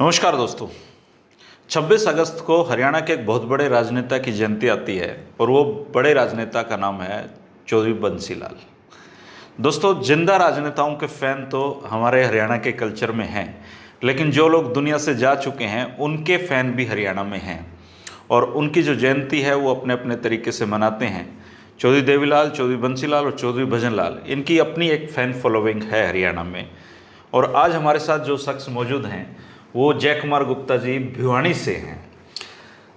नमस्कार दोस्तों। 26 अगस्त को हरियाणा के एक बहुत बड़े राजनेता की जयंती आती है और वो बड़े राजनेता का नाम है चौधरी बंसी लाल। दोस्तों, जिंदा राजनेताओं के फैन तो हमारे हरियाणा के कल्चर में हैं, लेकिन जो लोग दुनिया से जा चुके हैं उनके फैन भी हरियाणा में हैं और उनकी जो जयंती है वो अपने अपने तरीके से मनाते हैं। चौधरी देवीलाल, चौधरी बंसी लाल और चौधरी भजन लाल, इनकी अपनी एक फ़ैन फॉलोइंग है हरियाणा में। और आज हमारे साथ जो शख्स मौजूद हैं वो जय कुमार गुप्ता जी भिवानी से हैं।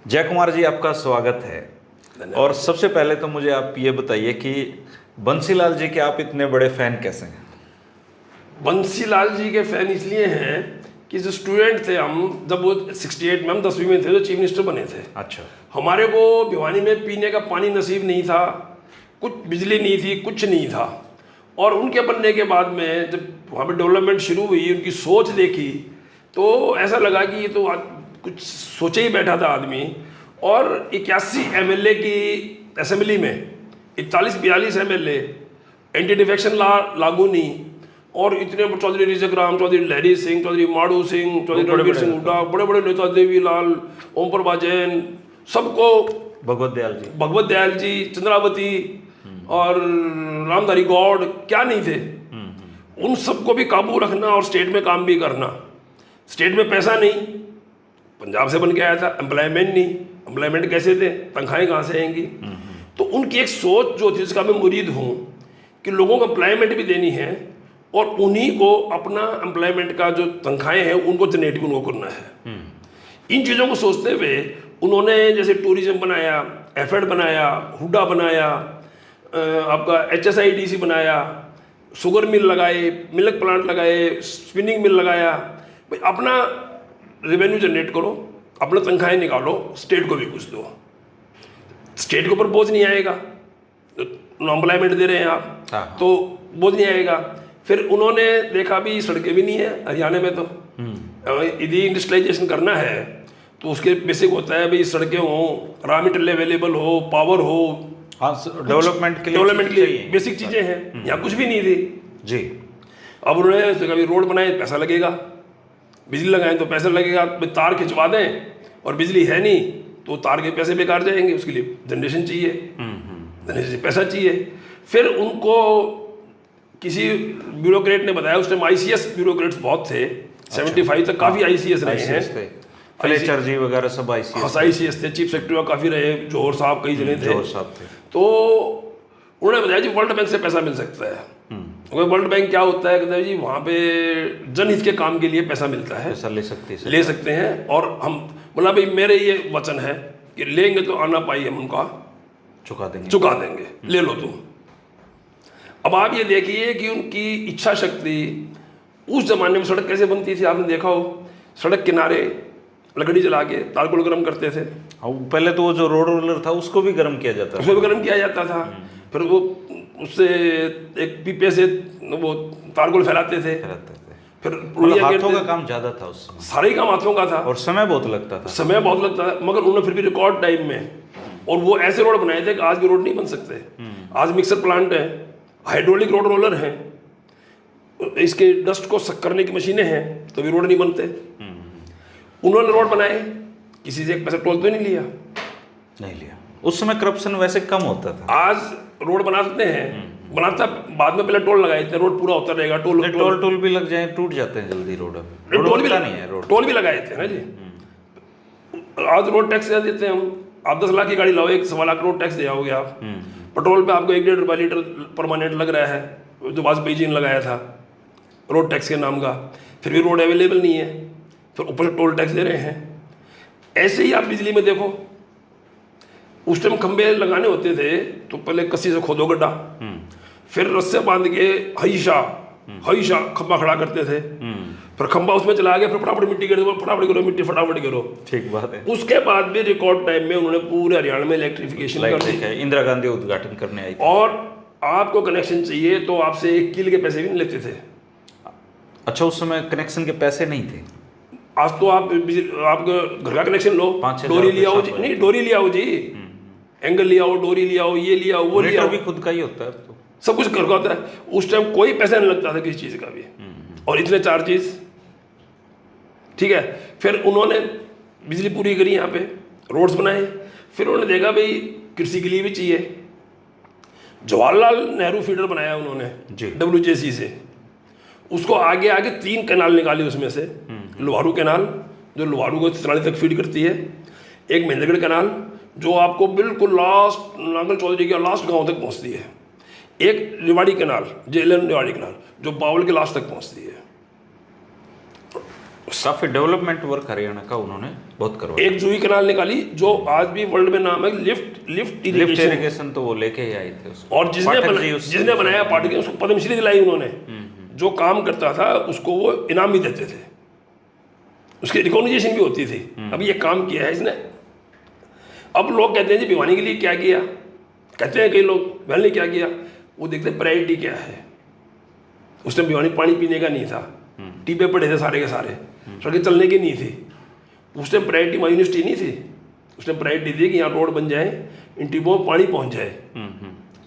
जय कुमार जी, आपका स्वागत है। और सबसे पहले तो मुझे आप ये बताइए कि बंसीलाल जी के आप इतने बड़े फैन कैसे हैं? बंसीलाल जी के फैन इसलिए हैं कि जो स्टूडेंट थे हम, जब वो 68 में हम 10वीं में थे तो चीफ मिनिस्टर बने थे। अच्छा। हमारे को भिवानी में पीने का पानी नसीब नहीं था, कुछ बिजली नहीं थी, कुछ नहीं था। और उनके बनने के बाद में जब वहाँ पर डेवलपमेंट शुरू हुई, उनकी सोच देखी तो ऐसा लगा कि ये तो कुछ सोचे ही बैठा था आदमी। और 81 एमएलए की असेंबली में 41-42 एमएलए, एंटी डिफेक्शन लॉ लागू नहीं, और इतने चौधरी रिजक राम, चौधरी लहरी सिंह, चौधरी माड़ू सिंह, चौधरी रणवीर सिंह हुड्डा, बड़े बड़े नेता, देवीलाल, ओम प्रभा जैन, सबको, भगवत दयाल जी, चंद्रावती और रामधारी गौड़, क्या नहीं थे, उन सबको भी काबू रखना और स्टेट में काम भी करना। स्टेट में पैसा नहीं, पंजाब से बन के आया था, एम्प्लॉयमेंट नहीं, एम्प्लॉयमेंट कैसे थे, तनख्वाहें कहाँ से आएंगी। तो उनकी एक सोच जो थी, जिसका मैं मुरीद हूँ, कि लोगों को एम्प्लॉयमेंट भी देनी है और उन्हीं को अपना एम्प्लॉयमेंट का जो तनख्वाहें हैं उनको जनरेट भी उनको करना है। इन चीज़ों को सोचते हुए उन्होंने जैसे टूरिज्म बनाया, एफएड बनाया, हुडा बनाया, आपका HSIDC बनाया, शुगर मिल लगाए, मिल्क प्लांट लगाए, स्पिनिंग मिल लगाया। अपना रेवेन्यू जनरेट करो, अपना तनख्वाहें निकालो, स्टेट को भी कुछ दो, स्टेट के ऊपर बोझ नहीं आएगा। एम्प्लॉयमेंट दे रहे हैं आप, तो बोझ नहीं आएगा। फिर उन्होंने देखा भी सड़कें भी नहीं है हरियाणा में, तो यदि इंडस्ट्रियलाइजेशन करना है तो उसके बेसिक होता है भाई सड़कें हों, रॉ मटेरियल अवेलेबल हो, पावर हो। हाँ, डेवलपमेंट के लिए बेसिक चीज़ें हैं। यहाँ कुछ भी नहीं थी जी। अब उन्होंने कभी रोड बनाए, पैसा लगेगा, बिजली लगाएं तो पैसा लगेगा, तार खिंचवा दें और बिजली है नहीं तो तार के पैसे बेकार जाएंगे, उसके लिए जनरेशन चाहिए, जनरेशन पैसा चाहिए। फिर उनको किसी ब्यूरोक्रेट ने बताया, उस टाइम ICS ब्यूरोक्रेट्स बहुत थे। 75 तक काफ़ी ICS रहे हैं, फ्लेचर जी वगैरह सब ICS थे। चीफ सेक्रेटरी काफ़ी रहे, जौहर साहब कई जने थे। तो उन्होंने बताया जी वर्ल्ड बैंक से पैसा मिल सकता है। वर्ल्ड बैंक क्या होता है, कहते हैं जी वहाँ पे जनहित के काम के लिए पैसा मिलता है, पैसा ले सकते हैं। और हम बोला भाई मेरे ये वचन है कि लेंगे तो आना पाई हम उनका चुका देंगे, ले लो तुम। अब आप ये देखिए कि उनकी इच्छा शक्ति। उस जमाने में सड़क कैसे बनती थी, आपने देखा हो, सड़क किनारे लकड़ी जला के तारकोल गर्म करते थे। पहले तो वो जो रोड रोलर था उसको भी गर्म किया जाता था, फिर वो उससे एक पीपे से वो तारकोल फैलाते थे। फिर हाथों का काम ज्यादा था उस समय, सारे ही काम हाथों का था और समय बहुत लगता था। मगर उन्होंने फिर भी रिकॉर्ड टाइम में, और वो ऐसे रोड बनाए थे कि आज भी रोड नहीं बन सकते। आज मिक्सर प्लांट है, हाइड्रोलिक रोड रोलर है, इसके डस्ट को सक करने की मशीनें हैं, तो भी रोड नहीं बनते। उन्होंने रोड बनाए, किसी से एक पैसा टोल तो नहीं लिया। उस समय करप्शन वैसे कम होता था। आज रोड बना सकते हैं, बनाता बाद में पहले टोल लगाए थे, रोड पूरा होता रहेगा। टोल भी लग जाए, टूट जाते हैं जल्दी रोड। टोल भी लगाए थे ना जी। आज रोड टैक्स देते हैं हम, आप 10 लाख की गाड़ी लाओ, 1-1.25 लाख रोड टैक्स दे आओगे आप। पेट्रोल पे आपको 1-1.5 रुपये लीटर परमानेंट लग रहा है, जो वाजपेयी जी ने लगाया था रोड टैक्स के नाम का। फिर भी रोड अवेलेबल नहीं है, फिर ऊपर से टोल टैक्स दे रहे हैं। ऐसे ही आप बिजली में देखो, उस टाइम खंबे लगाने होते थे तो पहले कस्सी से खोदो गड्ढा, फिर रस्से बांध के हईशा खंबा खड़ा करते थे, फिर खंबा उसमें चला गया, फिर फटाफट मिट्टी करो, फटाफट करो। ठीक बात है। उसके बाद भी रिकॉर्ड टाइम में उन्होंने पूरे हरियाणा में इलेक्ट्रिफिकेशन कर दी। इंदिरा गांधी उद्घाटन करने आई, और आपको कनेक्शन चाहिए तो आपसे 1 किल के पैसे भी नहीं लेते थे। अच्छा, उस समय कनेक्शन के पैसे नहीं थे। आज तो आप घर का कनेक्शन लो, डोरी लिया हो जी, नहीं डोरी लिया हो जी, एंगल लिया हो, डोरी लिया हो, ये लिया हो, वो लिया हो, भी खुद का ही होता है, तो सब कुछ घर का होता है। उस टाइम कोई पैसा नहीं लगता था किसी चीज़ का भी, और इतने चार्जेस। ठीक है। फिर उन्होंने बिजली पूरी करी, यहाँ पे रोड्स बनाए। फिर उन्होंने देखा भाई कृषि के लिए भी चाहिए, जवाहरलाल नेहरू फीडर बनाया उन्होंने जी। WJC से। उसको आगे आगे 3 कैनाल निकाले उसमें से। लोहारू कैनाल जो लोहारू को चित्राली तक फीड करती है, एक महेंद्रगढ़ कैनाल जो आपको बिल्कुल लास्ट नांगल चौधरी के लास्ट गांव तक पहुंचती है, एक Rewari canal JLN Rewari canal जो बावल के लास्ट तक पहुंचती है। काफी डेवलपमेंट वर्क हरियाणा का उन्होंने बहुत करवाया। एक जूही कैनाल निकाली जो आज भी वर्ल्ड में नाम है लिफ्ट लिफ्ट इरिगेशन। इरिगेशन तो वो लेके ही आए थे उसको। और जिसने बनाया पार्टी के उसको पद्मश्री दिलाई उन्होंने। जो काम करता था उसको वो इनाम भी देते थे, उसकी रिकॉग्निशन भी होती थी, अभी ये काम किया है इसने। अब लोग कहते हैं जी भिवानी के लिए क्या किया, कहते हैं कई लोग भिवानी क्या किया, वो देखते हैं प्रायोरिटी क्या है। उस टाइम भिवानी पानी पीने का नहीं था, टीपे पड़े थे सारे के सारे, सड़कें चलने की नहीं थी। उस टाइम प्रायोरिटी वहाँ यूनिवर्सिटी नहीं थी, उस टाइम प्रायोरिटी थी कि यहाँ रोड बन जाए, इन टीपों में पानी पहुँच जाए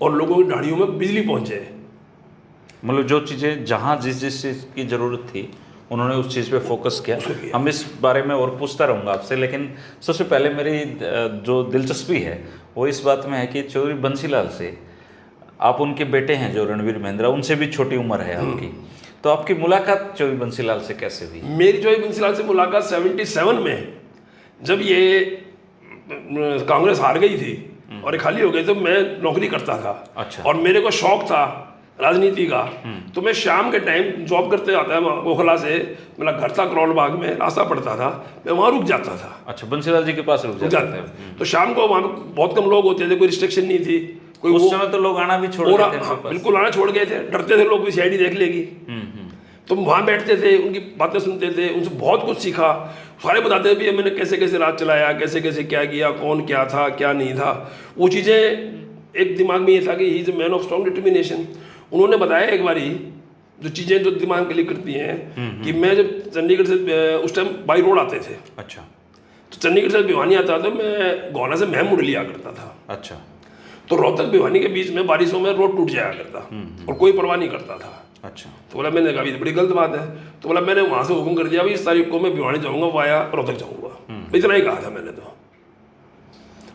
और लोगों की ढाड़ियों में बिजली पहुँच जाए। मतलब जो चीज़ें जहाँ जिस जिस चीज़ की ज़रूरत थी उन्होंने उस चीज़ पे फोकस किया। हम इस बारे में और पूछता रहूँगा आपसे, लेकिन सबसे पहले मेरी जो दिलचस्पी है वो इस बात में है कि चौधरी बंसीलाल से, आप उनके बेटे हैं जो रणवीर महेंद्रा, उनसे भी छोटी उम्र है आपकी, तो आपकी मुलाकात चौधरी बंसीलाल से कैसे हुई? मेरी चौधरी बंसीलाल से मुलाकात 77 में, जब ये कांग्रेस हार गई थी और ये खाली हो गई, तो मैं नौकरी करता था। अच्छा। और मेरे को शौक था राजनीति का, तो मैं शाम के टाइम जॉब करते आता है ओखला से, मेरा घर था करोल बाग में, रास्ता पड़ता था, मैं वहाँ रुक जाता था। अच्छा, बंसीलाल जी के पास रुक जाते थे। तो शाम को वहाँ पे बहुत कम लोग होते थे, कोई रिस्ट्रिक्शन नहीं थी, कोई उस समय तो लोग आना भी छोड़ पूरा गए थे हाँ, बिल्कुल आना छोड़ गए थे, डरते थे लोग भी CID देख लेगी। तो वहाँ बैठते थे, उनकी बातें सुनते थे, उनसे बहुत कुछ सीखा। सारे बताते थे भी मैंने कैसे कैसे राज चलाया, कैसे कैसे क्या किया, कौन क्या था क्या नहीं था, वो चीज़ें एक दिमाग में ये था कि he is a man of strong determination. उन्होंने बताया एक बारी जो चीज़ें जो दिमाग क्लिक करती हैं कि मैं जब चंडीगढ़ से, उस टाइम बाई रोड आते थे, अच्छा, तो चंडीगढ़ से भिवानी आता था, मैं गौना से महम मुड़ लिया करता था। अच्छा, तो रोहतक भिवानी के बीच में बारिशों में रोड टूट जाया करता और कोई परवाह नहीं करता था। अच्छा, तो बोला, मैंने कहा ये तो बड़ी गलत बात है। तो बोला मैंने वहाँ से हुक्म कर दिया भाई इस तारीख को मैं भिवानी जाऊँगा वाया रोहतक जाऊँगा, इतना ही कहा था मैंने। तो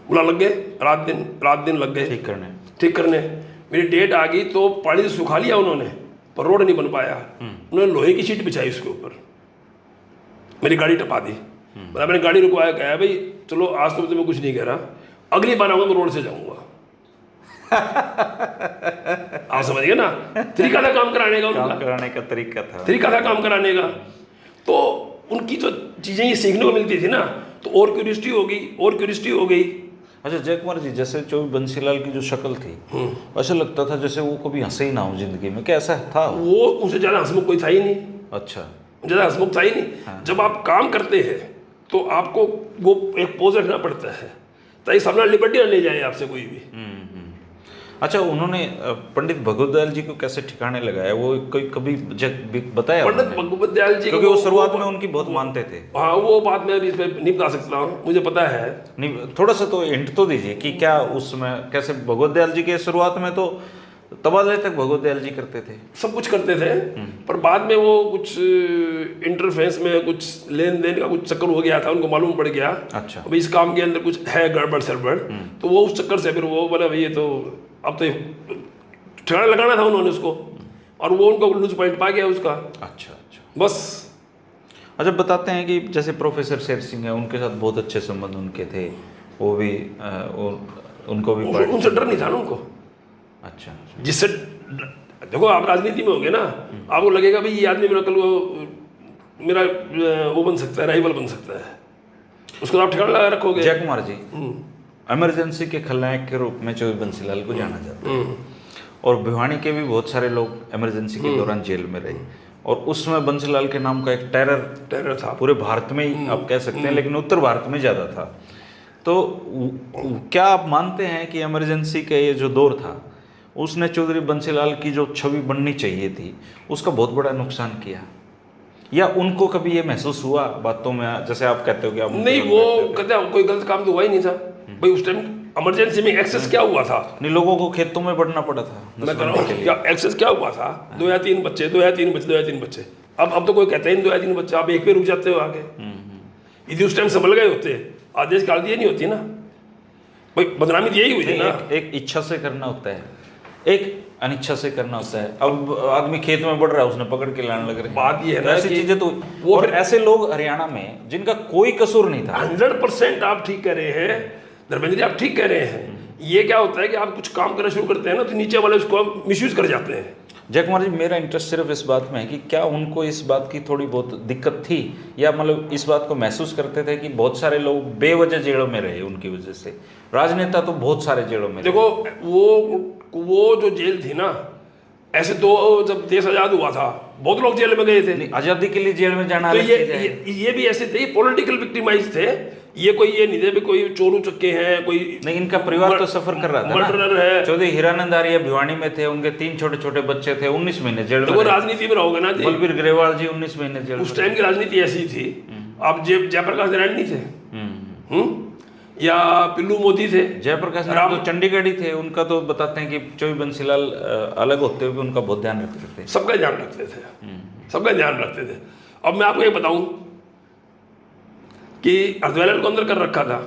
बोला लग गए रात दिन लग गए ठीक करने। मेरी डेट आ गई तो पानी से सुखा लिया उन्होंने, पर रोड नहीं बन पाया। उन्होंने लोहे की शीट बिछाई उसके ऊपर, मेरी गाड़ी टपा दी। बोला मैंने गाड़ी रुकवाया, कहा भाई चलो आज तो मैं कुछ नहीं कह रहा, अगली बार आऊँगा मैं रोड से जाऊँगा। आप समझ गए ना, तरीका था काम कराने का, उनका कराने का तरीका था काम कराने का। तो उनकी जो चीज़ें ये सीखने को मिलती थी ना, तो और क्यूरियोसिटी हो गई। अच्छा जय कुमार जी, जैसे चौधरी बंसीलाल की जो शक्ल थी, ऐसा लगता था जैसे वो कभी हंसे ही ना हो जिंदगी में, क्या ऐसा था? वो उनसे ज़्यादा हंसमुख कोई था ही नहीं। अच्छा, ज़्यादा हंसमुख था ही नहीं। हाँ। जब आप काम करते हैं तो आपको वो एक पोज रखना पड़ता है ताकि सामने लिबर्टी ना ले जाए आपसे कोई भी। अच्छा, उन्होंने पंडित भगवत दयाल जी को कैसे ठिकाने लगाया, वो कोई कभी बताया? पंडित भगवत दयाल जी, क्योंकि वो शुरुआत में उनकी बहुत मानते थे। हाँ, वो बात मैं अभी इस पर नहीं बता सकता हूँ, मुझे पता है नहीं, थोड़ा सा तो हिंट तो दीजिए कि क्या उसमें कैसे भगवत दयाल जी के शुरुआत में तो तबादले तक भगवत दयाल जी करते थे, सब कुछ करते थे, पर बाद में वो कुछ इंटरफेस में कुछ लेन देन का कुछ चक्कर हो गया था, उनको मालूम पड़ गया। अच्छा, अभी इस काम के अंदर कुछ है गड़बड़ सड़बड़, तो वो उस चक्कर से फिर वो बोला भाई ये तो अब तो ठिकाना लगाना था उन्होंने उसको, और वो उनको लूज पॉइंट पा गया उसका। अच्छा, बस। अच्छा, बताते हैं कि जैसे प्रोफेसर शेर सिंह है, उनके साथ बहुत अच्छे संबंध उनके थे, वो भी उनको भी उनसे डर नहीं था ना उनको। अच्छा, जिससे देखो आप राजनीति में होगे ना, आपको लगेगा भाई ये आदमी मेरा कल मेरा वो बन सकता है, राइवल बन सकता है, उसको आप ठिकाना लगा रखोगे। जय कुमार जी, इमरजेंसी के खलनायक के रूप में चौधरी बंसीलाल को जाना जाता है, और भिवानी के भी बहुत सारे लोग इमरजेंसी के दौरान जेल में रहे, और उसमें बंसीलाल के नाम का एक टेरर था पूरे भारत में ही आप कह सकते हैं, लेकिन उत्तर भारत में ज़्यादा था। तो क्या आप मानते हैं कि इमरजेंसी का ये जो दौर था उसने चौधरी बंसीलाल की जो छवि बननी चाहिए थी उसका बहुत बड़ा नुकसान किया, या उनको कभी ये महसूस हुआ बातों में, जैसे आप कहते हो कि आप नहीं, वो कहते हैं कोई गलत काम तो हुआ ही नहीं था भाई। उस टाइम इमरजेंसी में एक्सेस क्या हुआ था? नहीं, लोगों को खेतों में बढ़ना पड़ा था। मैं कह रहा हूँ क्या एक्सेस क्या हुआ था? 2 या 3 बच्चे अब तो कोई कहता ही नहीं 2 या 3 बच्चे, आप एक पे रुक जाते हो आगे। यदि उस टाइम संभल गए होते, आदेश काल दिए नहीं होती ना भाई, बदनामी यही हुई थी ना। एक इच्छा से करना होता है, एक अनिच्छा से करना होता है। अब आदमी खेत में बढ़ रहा है, उसने पकड़ के लाने लग रहे हैं। बात ये है ना ऐसी कि चीजें तो वो और ऐसे लोग हरियाणा में जिनका कोई कसूर नहीं था। 100% आप ठीक कह रहे हैं धर्मेंद्र जी, आप ठीक कह रहे हैं। ये क्या होता है कि आप कुछ काम करना शुरू करते हैं ना, तो नीचे वाले उसको मिसयूज कर जाते हैं। जय कुमार जी, मेरा इंटरेस्ट सिर्फ इस बात में है कि क्या उनको इस बात की थोड़ी बहुत दिक्कत थी, या मतलब इस बात को महसूस करते थे कि बहुत सारे लोग बेवजह जेलों में रहे उनकी वजह से? राजनेता तो बहुत सारे जेलों में देखो, वो जो जेल थी ना, ऐसे तो जब देश आज़ाद हुआ था बहुत लोग जेल में गए थे। आज़ादी के लिए जेल में जाना तो अलग चीज़ है। ये भी ऐसे थे, पॉलिटिकल विक्टिमाइज थे। ये कोई ये नहीं थे भी कोई चोरू चक्के हैं, कोई नहीं, इनका परिवार तो सफर कर रहा था ना। मर्डरर है। चौधरी हीरानंद आर्य भिवानी में थे, उनके 3 छोटे छोटे बच्चे थे, 19 महीने जेल में। वो राजनीति में रहोगे ना जी। बलबीर ग्रेवाल जी 19 महीने जेल। उस टाइम की राजनीति ऐसी थी। आप जयप्रकाश नारायण नहीं थे, या पिल्लू मोदी थे। जयप्रकाश नारायण तो चंडीगढ़ ही थे। उनका तो बताते हैं कि चौधरी बंसीलाल अलग होते हुए उनका बहुत ध्यान रखते थे। सबका ध्यान रखते थे, सबका ध्यान रखते थे। अब मैं आपको ये बताऊं कि अर्धवेलर को अंदर कर रखा था।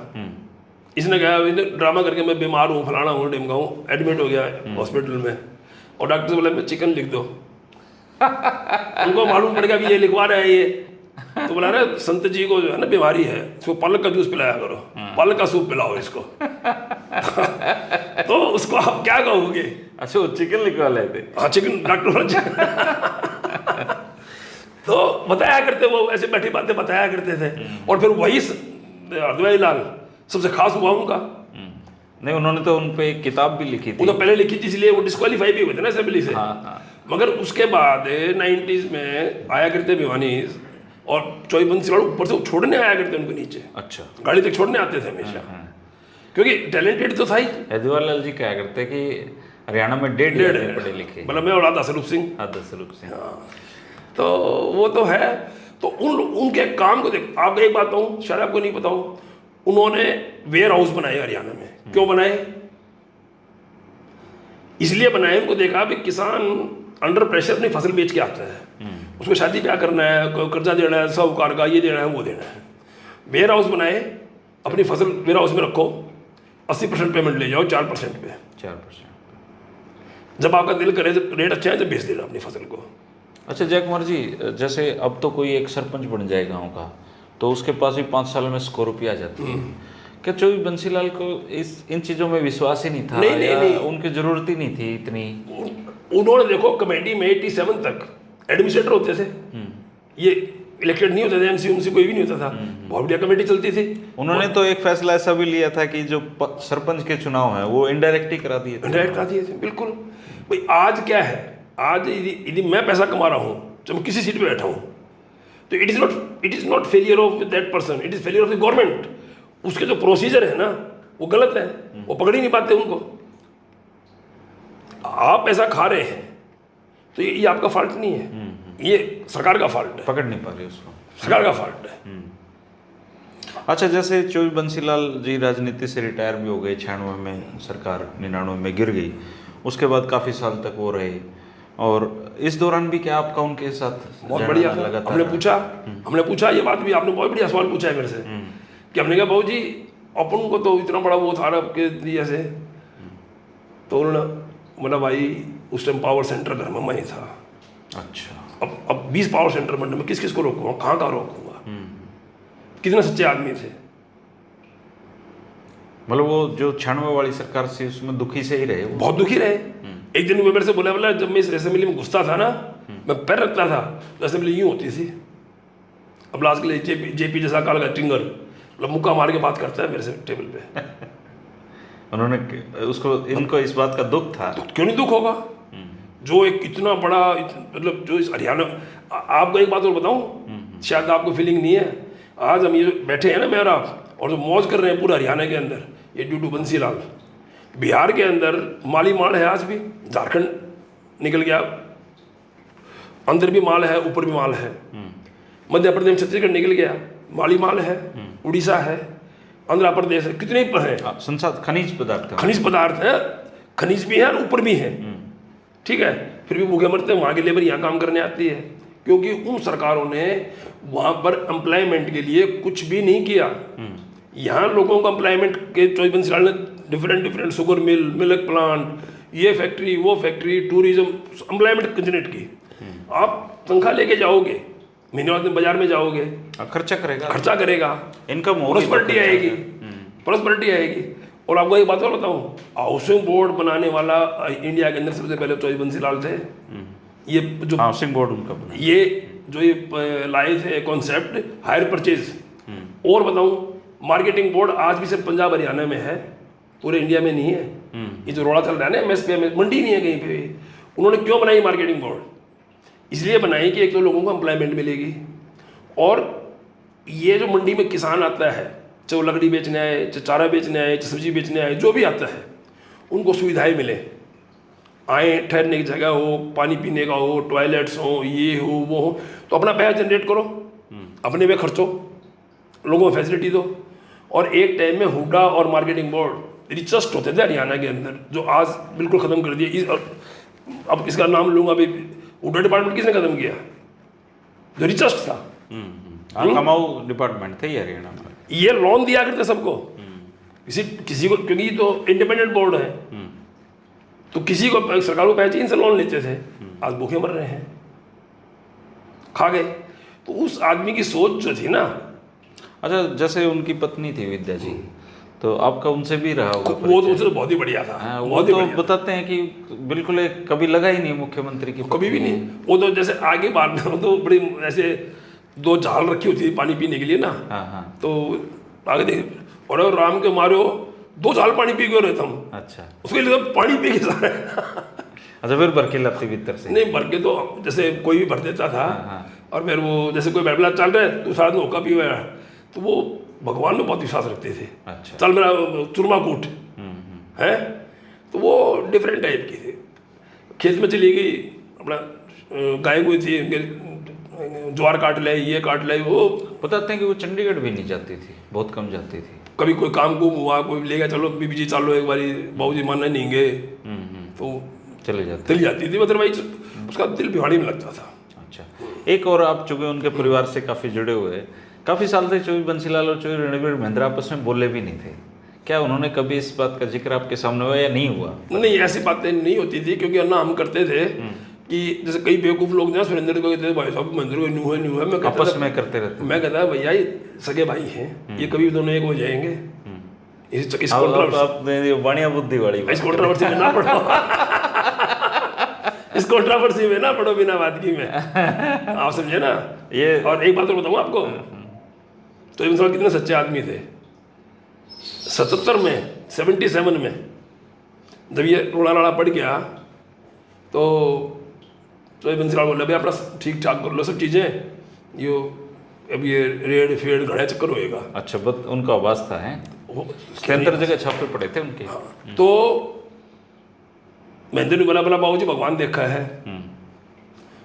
इसने कहा ड्रामा करके मैं बीमार हूँ, फलाना हूँ, ढिमका हूँ, एडमिट हो गया हॉस्पिटल में, और डॉक्टर से बोला मैं चिकन लिख दो। उनको मालूम पड़ गया कि ये लिखवा रहा है ये, तो बोला रहे संत जी को जो है ना बीमारी है, इसको पालक का जूस पिलाया करो, पालक का सूप पिलाओ इसको। तो उसको आप क्या कहोगे? अच्छा, वो चिकन लिखवा लेते? हाँ, चिकन डॉक्टर तो बताया करते, वो ऐसे बैठी बातें बताया करते थे। और फिर वही अर्धवेल लाल सबसे खास हुआ उनका। नहीं, उन्होंने तो उन पे एक किताब भी लिखी थी। वो तो पहले लिखी थी, इसलिए वो डिस्क्वालीफाई भी हुए थे ना असेंबली से। हाँ। मगर उसके बाद 90s में आया करते भिवानी, और चौधरी बंसीलाल ऊपर से छोड़ने आया करते उनको नीचे। अच्छा, गाड़ी तक छोड़ने आते थे हमेशा, क्योंकि टैलेंटेड तो था ही। हरिद्वार लाल जी क्या करते कि हरियाणा में डेढ़ पढ़े लिखे, मतलब मैं और आधा स्वरूप सिंह। तो वो तो है। तो उनके काम को देख, आपको एक बात बताऊँ, शायद आपको नहीं पता हो, उन्होंने वेयर हाउस बनाए हरियाणा में। क्यों बनाए? इसलिए बनाए, उनको देखा भी किसान अंडर प्रेशर अपनी फसल बेच के आता है, उसको शादी ब्याह करना है, कर्जा देना है, साहूकार का ये देना है, वो देना है। वेयर हाउस बनाए, अपनी फसल वेयर हाउस में रखो, 80% पेमेंट ले जाओ 4% पे। 4%। जब आपका दिल करे, जब रेट अच्छा है, जब बेच देना अपनी फसल को। अच्छा जय कुमार जी, जैसे अब तो कोई एक सरपंच बन जाए गाँव का, तो उसके पास भी 5 साल में स्कॉर्पियो आ जाती है। क्या चौधरी बंसीलाल को इन चीज़ों में विश्वास ही नहीं था? नहीं, उनकी जरूरत ही नहीं थी इतनी। उन्होंने देखो, कमेटी में 87 तक एडमिनिस्ट्रेटर होते थे, ये इलेक्टेड नहीं होते थे, एमसी उमसी कोई भी नहीं होता था, बहुत बढ़िया कमेटी चलती थी। उन्होंने तो एक फैसला ऐसा भी लिया था कि जो सरपंच के चुनाव हैं वो इनडायरेक्ट ही करा दिए थे। इनडायरेक्ट करा दिए थे, बिल्कुल। भाई आज क्या है, आज यदि मैं पैसा कमा रहा हूँ, जब मैं किसी सीट पे बैठा हूँ, तो it is not failure of that person, it is failure of the government. उसके जो प्रोसीजर है ना, वो गलत है, वो पकड़ ही नहीं पाते उनको। आप पैसा खा रहे हैं तो ये आपका फॉल्ट नहीं है, ये सरकार का फॉल्ट है, पकड़ नहीं पा रही उसको, सरकार का फॉल्ट है। अच्छा, जैसे चौधरी बंसीलाल जी राजनीति से रिटायर भी हो गए, 96 में सरकार 99 में गिर गई, उसके बाद काफ़ी साल तक वो रहे, और इस दौरान भी क्या आपका उनके साथ बहुत बढ़िया लगा था? हमने पूछा ये बात भी, आपने बहुत बढ़िया सवाल पूछा है मेरे से, कि हमने कहा बाबू जी अपन को तो इतना बड़ा वो था आपके दिया से, तो उन्होंने बोला भाई उस टाइम पावर सेंटर घर में मैं ही था। अच्छा, अब 20 पावर सेंटर मंडल में किस किस को रोकूंगा, कहाँ कहाँ रोकूंगा? कितने सच्चे आदमी थे। मतलब वो जो 96 वाली सरकार से उसमें दुखी से ही रहे, बहुत दुखी रहे। एक दिन वो मेरे से बोला जब मैं इस असेंबली में घुसता था ना, मैं पैर रखता था तो असेंबली यूँ होती थी। अब लास्ट के लिए जेपी जैसा काल का टिंगर मतलब मुक्का मार के बात करता है मेरे से टेबल पे। उन्होंने उसको, इनको इस बात का दुख था। तो क्यों नहीं दुख होगा? जो एक इतना बड़ा मतलब जो इस हरियाणा, आपको एक बात और बताऊं, शायद आपको फीलिंग नहीं है, आज हम ये बैठे हैं ना मैं और आप, और जो मौज कर रहे हैं पूरा हरियाणा के अंदर, ये ड्यू टू बंसीलाल। बिहार के अंदर माली माल है आज भी, झारखंड निकल गया, अंदर भी माल है, ऊपर भी माल है, मध्य प्रदेश छत्तीसगढ़ निकल गया, माली माल है, उड़ीसा है, आंध्र प्रदेश है, कितने हैं संसाध खनिज पदार्थ है, खनिज भी है और ऊपर भी है। ठीक है, फिर भी भूखे मरते हैं, वहाँ की लेबर यहाँ काम करने आती है, क्योंकि उन सरकारों ने वहाँ पर एम्प्लॉयमेंट के लिए कुछ भी नहीं किया। यहाँ लोगों को एम्प्लॉयमेंट के चौधरी बंसीलाल ने different sugar mill, milk plant, ये फैक्ट्री, वो फैक्ट्री, टूरिज्म, एम्प्लॉयमेंट जनरेट की। आप तनख्वाह लेके जाओगे, महीने बाद में बाजार में जाओगे, खर्चा करेगा, इनकम प्रॉस्पेरिटी आएगी, प्रॉस्पेरिटी आएगी। और आपको एक बात और बताऊं, हाउसिंग बोर्ड बनाने वाला इंडिया के अंदर सबसे पहले चौधरी बंसीलाल थे। ये जो हाउसिंग बोर्ड उनका बना। ये जो ये लाए थे कॉन्सेप्ट हायर परचेज। और बताऊं, मार्केटिंग बोर्ड आज भी सिर्फ पंजाब हरियाणा में है, पूरे इंडिया में नहीं है। ये जो रोड़ा चल रहा है ना एमएसपी में, मंडी नहीं है कहीं पे भी। उन्होंने क्यों बनाई मार्केटिंग बोर्ड? इसलिए बनाई कि एक तो लोगों को एम्प्लॉयमेंट मिलेगी, और ये जो मंडी में किसान आता है, चाहे वो लकड़ी बेचने आए, चाहे चारा बेचने आए, चाहे सब्जी बेचने आए, जो भी आता है, उनको सुविधाएं मिले, आए, ठहरने की जगह हो, पानी पीने का हो, टॉयलेट्स हो, ये हो वो हो, तो अपना पैसा जनरेट करो, अपने पे खर्चो, लोगों को फैसिलिटी दो। और एक टाइम में हुडा और मार्केटिंग बोर्ड रिचेस्ट होते थे हरियाणा के अंदर, जो आज बिल्कुल ख़त्म कर दिए। अब इसका नाम लूँगा अभी, हुडा डिपार्टमेंट किसने ख़त्म किया? जो रिचेस्ट था, कमाऊ डिपार्टमेंट थे ये हरियाणा में। ये लोन दिया करते सबको, किसी को, क्योंकि तो इंडिपेंडेंट बोर्ड है, तो किसी को सरकार को पैसे इनसे लोन लेते थे। आज भूखे मर रहे हैं, खा गए। तो उस आदमी की सोच जो थी ना। अच्छा, जैसे उनकी पत्नी थी विद्या जी, तो आपका उनसे भी रहा होगा? वो तो उनसे बहुत ही बढ़िया था। वो तो बताते हैं कि बिल्कुल कभी लगा ही नहीं मुख्यमंत्री की, कभी भी नहीं। वो तो जैसे आगे बात में, तो बड़ी ऐसे दो झाल रखी होती थी पानी पीने के लिए ना। तो आगे देख, और राम के मारो 2 झाल पानी पी गए रहता हूँ। अच्छा, उसके लिए तो पानी पी के सारे। अच्छा, फिर भर के लाती भीतर से? नहीं, भर के तो जैसे कोई भी भर देता था। और फिर वो जैसे कोई बैबला चल रहा है तो साथ में होका पी हुआ है, तो वो भगवान में बहुत विश्वास रखते थे। अच्छा, चल मेरा चुरमा कूट है, तो वो डिफरेंट टाइप की थी। खेत में चली गई, अपना गाय हुई थी, ज्वार काट ले, ये काट ले। वो बताते हैं कि वो चंडीगढ़ भी नहीं जाती थी, बहुत कम जाती थी। कभी कोई काम को हुआ, कोई ले गया, चलो बीबी जी चलो एक बारी, बाबू जी मानने नहीं गए, तो चली जाती थी। अदरवाइज उसका दिल भिवाड़ी में लगता था। अच्छा, एक और, आप चूंकि उनके परिवार से काफ़ी जुड़े हुए, काफ़ी साल से चौधरी बंसीलाल और चौधरी रणवीर महेंद्र आपस में बोले भी नहीं थे। क्या उन्होंने कभी इस बात का जिक्र आपके सामने हुआ या नहीं हुआ? नहीं, ऐसी बातें नहीं होती थी, क्योंकि ना हम करते थे कि जैसे कई बेवकूफ़ लोग ना सुरेंद्र को कहते थे, भाई साहब महेंद्र को न्यू है। मैं आपस में करते रहते। मैं कहता भैया ये सगे भाई हैं, ये कभी दोनों एक हो जाएंगे। बढ़िया बुद्धि वाली इस कंट्रोवर्सी में ना पड़ो। इस कंट्रोवर्सी में ना पड़ो बिना बात की में, आप समझे ना ये। और एक बात और बताऊँ आपको, तो ये कितने सच्चे आदमी थे। 77 में जब ये रोड़ा राड़ा पड़ गया, तो चौधरी बंसीलाल बोले भाई अपना ठीक ठाक कर लो सब चीज़ें, यो अब ये रेड फेड घड़ा चक्कर होएगा। अच्छा, बस उनका आवाज़ था है, 73 जगह छापे पड़े थे उनके। तो महेंद्र ने बोला बाबू जी भगवान देखा है।